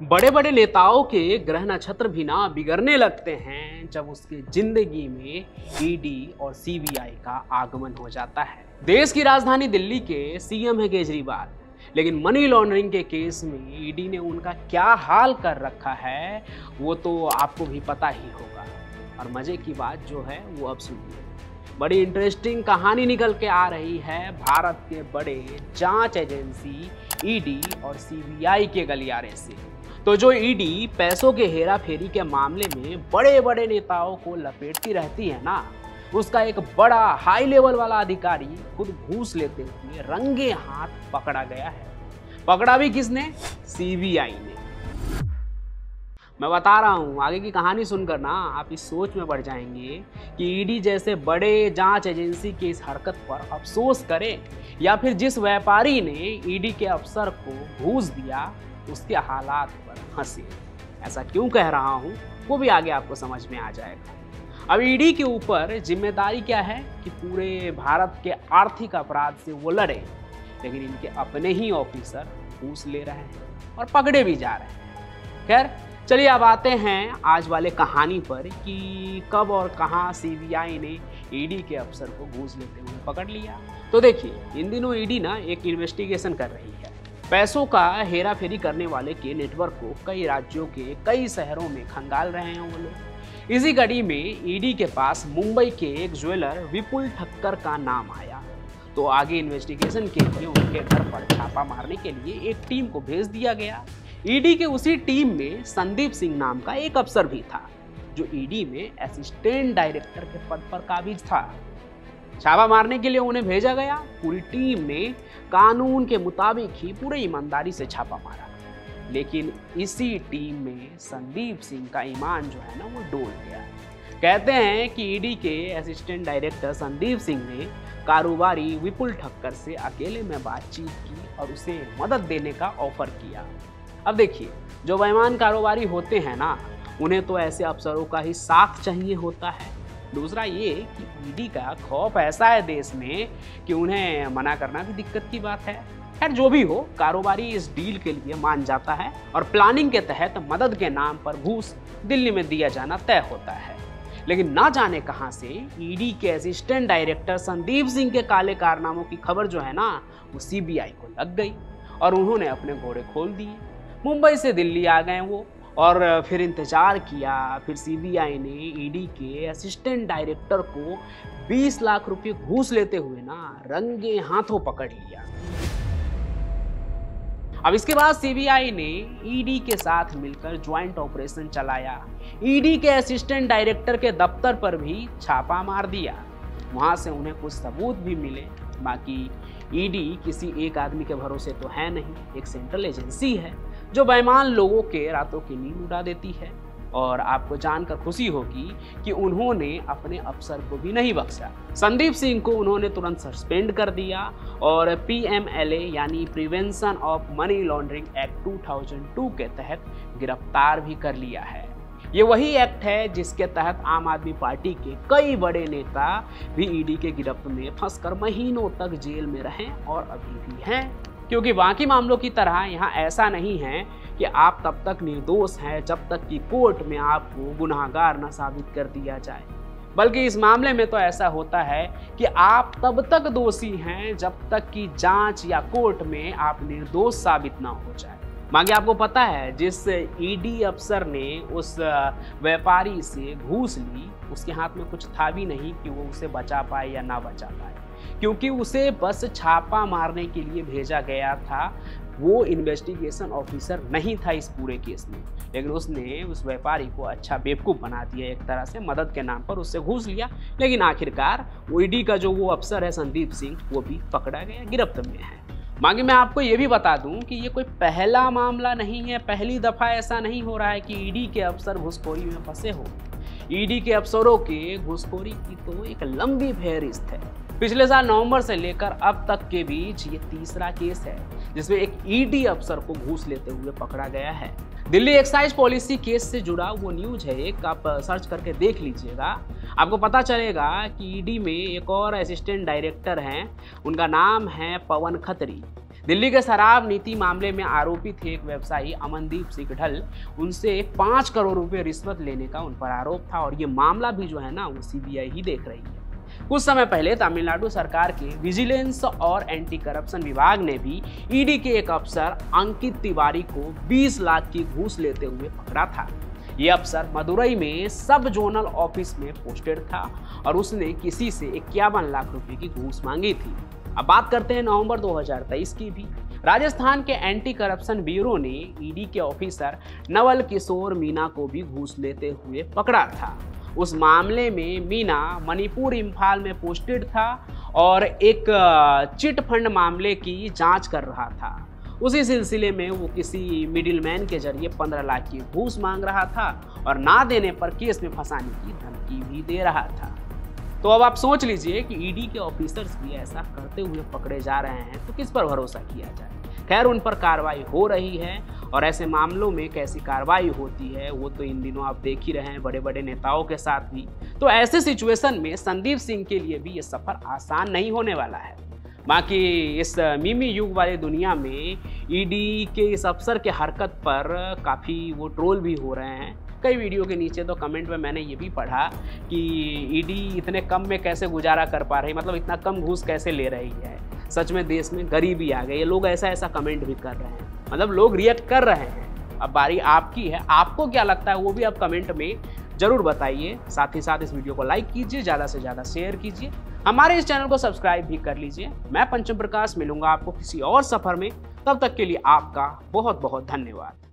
बड़े बड़े नेताओं के ग्रह नक्षत्र भी ना बिगड़ने लगते हैं जब उसके जिंदगी में ईडी और सीबीआई का आगमन हो जाता है। देश की राजधानी दिल्ली के सीएम है केजरीवाल, लेकिन मनी लॉन्ड्रिंग के केस में ईडी ने उनका क्या हाल कर रखा है वो तो आपको भी पता ही होगा। और मजे की बात जो है वो अब सुनिए। बड़ी इंटरेस्टिंग कहानी निकल के आ रही है भारत के बड़े जांच एजेंसी ईडी और सीबीआई के गलियारे से। तो जो ईडी पैसों के हेरा फेरी के मामले में बड़े बड़े नेताओं को लपेटती रहती है ना, उसका एक बड़ा हाई लेवल वाला अधिकारी खुद घूस लेते हुए रंगे हाथ पकड़ा गया है। पकड़ा भी किसने? सीबीआई ने। मैं बता रहा हूं, आगे की कहानी सुनकर ना आप इस सोच में पड़ जाएंगे कि ईडी जैसे बड़े जांच एजेंसी की इस हरकत पर अफसोस करे या फिर जिस व्यापारी ने ईडी के अफसर को घूस दिया उसके हालात पर हंसे। ऐसा क्यों कह रहा हूं वो भी आगे आपको समझ में आ जाएगा। अब ईडी के ऊपर जिम्मेदारी क्या है कि पूरे भारत के आर्थिक अपराध से वो लड़े, लेकिन इनके अपने ही ऑफिसर घूस ले रहे हैं और पकड़े भी जा रहे हैं। खैर चलिए अब आते हैं आज वाले कहानी पर कि कब और कहां सीबीआई ने ईडी के अफसर को घूस लेते हुए पकड़ लिया। तो देखिए, इन दिनों ईडी ना एक इन्वेस्टिगेशन कर रही है। पैसों का हेरा फेरी करने वाले के नेटवर्क को कई राज्यों के कई शहरों में खंगाल रहे हैं वो लोग। इसी कड़ी में ईडी के पास मुंबई के एक ज्वेलर विपुल ठक्कर का नाम आया। तो आगे इन्वेस्टिगेशन के लिए उनके घर पर छापा मारने के लिए एक टीम को भेज दिया गया। ईडी के उसी टीम में संदीप सिंह नाम का एक अफसर भी था, जो ईडी में असिस्टेंट डायरेक्टर के पद पर काबिज था। छापा मारने के लिए उन्हें भेजा गया। पूरी टीम ने कानून के मुताबिक ही पूरे ईमानदारी से छापा मारा, लेकिन इसी टीम में संदीप सिंह का ईमान जो है ना वो डोल गया। कहते हैं कि ईडी के असिस्टेंट डायरेक्टर संदीप सिंह ने कारोबारी विपुल ठक्कर से अकेले में बातचीत की और उसे मदद देने का ऑफर किया। अब देखिए, जो बेईमान कारोबारी होते हैं ना, उन्हें तो ऐसे अफसरों का ही साथ चाहिए होता है। दूसरा ये कि ईडी का खौफ ऐसा है देश में कि उन्हें मना करना भी दिक्कत की बात है। खैर जो भी हो, कारोबारी इस डील के लिए मान जाता है और प्लानिंग के तहत मदद के नाम पर घूस दिल्ली में दिया जाना तय होता है। लेकिन ना जाने कहां से ईडी के असिस्टेंट डायरेक्टर संदीप सिंह के काले कारनामों की खबर जो है ना वो सीबीआई को लग गई और उन्होंने अपने घोड़े खोल दिए। मुंबई से दिल्ली आ गए वो और फिर इंतजार किया। फिर सीबीआई ने ईडी के असिस्टेंट डायरेक्टर को 20 लाख रुपए घूस लेते हुए ना रंगे हाथों पकड़ लिया। अब इसके बाद सीबीआई ने ईडी के साथ मिलकर ज्वाइंट ऑपरेशन चलाया। ईडी के असिस्टेंट डायरेक्टर के दफ्तर पर भी छापा मार दिया। वहां से उन्हें कुछ सबूत भी मिले। बाकी ईडी किसी एक आदमी के भरोसे तो है नहीं, एक सेंट्रल एजेंसी है जो बेईमान लोगों के रातों की नींद उड़ा देती है। और आपको जानकर खुशी होगी कि उन्होंने अपने अफसर को भी नहीं बख्शा। संदीप सिंह को उन्होंने तुरंत सस्पेंड कर दिया और पीएमएलए यानी prevention of money laundering act 2002 के तहत गिरफ्तार भी कर लिया है। ये वही एक्ट है जिसके तहत आम आदमी पार्टी के कई बड़े नेता भी ईडी के गिरफ्त में फंसकर महीनों तक जेल में रहे और अभी भी हैं। क्योंकि बाकी मामलों की तरह यहाँ ऐसा नहीं है कि आप तब तक निर्दोष हैं जब तक कि कोर्ट में आपको गुनाहगार न साबित कर दिया जाए, बल्कि इस मामले में तो ऐसा होता है कि आप तब तक दोषी हैं जब तक कि जांच या कोर्ट में आप निर्दोष साबित ना हो जाए। बाकी आपको पता है, जिस ईडी अफसर ने उस व्यापारी से घूस ली, उसके हाथ में कुछ था भी नहीं कि वो उसे बचा पाए या ना बचा पाए, क्योंकि उसे बस छापा मारने के लिए भेजा गया था। वो इन्वेस्टिगेशन ऑफिसर नहीं था इस पूरे केस में, लेकिन उसने उस व्यापारी को अच्छा बेवकूफ़ बना दिया। एक तरह से मदद के नाम पर उससे घूस लिया। लेकिन आखिरकार ईडी का जो वो अफसर है संदीप सिंह, वो भी पकड़ा गया, गिरफ्त में है। बाकी मैं आपको ये भी बता दूं कि ये कोई पहला मामला नहीं है, पहली दफ़ा ऐसा नहीं हो रहा है कि ईडी के अफसर घूसखोरी में फंसे हो। ईडी के अफसरों के घूसखोरी की तो एक लंबी फहरिस्त है। पिछले साल नवंबर से लेकर अब तक के बीच ये तीसरा केस है जिसमें एक ईडी अफसर को घूस लेते हुए पकड़ा गया है। दिल्ली एक्साइज पॉलिसी केस से जुड़ा वो न्यूज है, एक आप सर्च करके देख लीजिएगा। आपको पता चलेगा कि ईडी में एक और असिस्टेंट डायरेक्टर हैं, उनका नाम है पवन खत्री। दिल्ली के शराब नीति मामले में आरोपी थे एक व्यवसायी अमनदीप सिंह ढल। उनसे 5 करोड़ रुपए रिश्वत लेने का उन पर आरोप था और ये मामला भी जो है ना वो सीबीआई ही देख रही है। कुछ समय पहले तमिलनाडु सरकार के विजिलेंस और एंटी करप्शन विभाग ने भी ईडी के एक अफसर अंकित तिवारी को 20 लाख की घूस लेते हुए पकड़ा था। ये अफसर मदुरई में सब जोनल ऑफिस में पोस्टेड था और उसने किसी से 51 लाख रुपए की घूस मांगी थी। अब बात करते हैं नवंबर 2023 की भी। राजस्थान के एंटी करप्शन ब्यूरो ने ईडी के ऑफिसर नवल किशोर मीना को भी घूस लेते हुए पकड़ा था। उस मामले में मीना मणिपुर इंफाल में पोस्टेड था और एक चिट फंड मामले की जांच कर रहा था। उसी सिलसिले में वो किसी मिडिलमैन के जरिए 15 लाख की घूस मांग रहा था और ना देने पर केस में फंसाने की धमकी भी दे रहा था। तो अब आप सोच लीजिए कि ईडी के ऑफिसर्स भी ऐसा करते हुए पकड़े जा रहे हैं तो किस पर भरोसा किया जाए। खैर, उन पर कार्रवाई हो रही है और ऐसे मामलों में कैसी कार्रवाई होती है वो तो इन दिनों आप देख ही रहे हैं बड़े बड़े नेताओं के साथ भी। तो ऐसे सिचुएशन में संदीप सिंह के लिए भी ये सफ़र आसान नहीं होने वाला है। बाकी इस मीमी युग वाली दुनिया में ईडी के इस अफसर के हरकत पर काफ़ी वो ट्रोल भी हो रहे हैं। कई वीडियो के नीचे तो कमेंट में मैंने ये भी पढ़ा कि ईडी इतने कम में कैसे गुजारा कर पा रही, मतलब इतना कम घूस कैसे ले रही है, सच में देश में गरीबी आ गई। ये लोग ऐसा कमेंट भी कर रहे हैं, मतलब लोग रिएक्ट कर रहे हैं। अब बारी आपकी है, आपको क्या लगता है वो भी आप कमेंट में जरूर बताइए। साथ ही साथ इस वीडियो को लाइक कीजिए, ज़्यादा से ज़्यादा शेयर कीजिए, हमारे इस चैनल को सब्सक्राइब भी कर लीजिए। मैं पंचम प्रकाश मिलूंगा आपको किसी और सफ़र में, तब तक के लिए आपका बहुत बहुत धन्यवाद।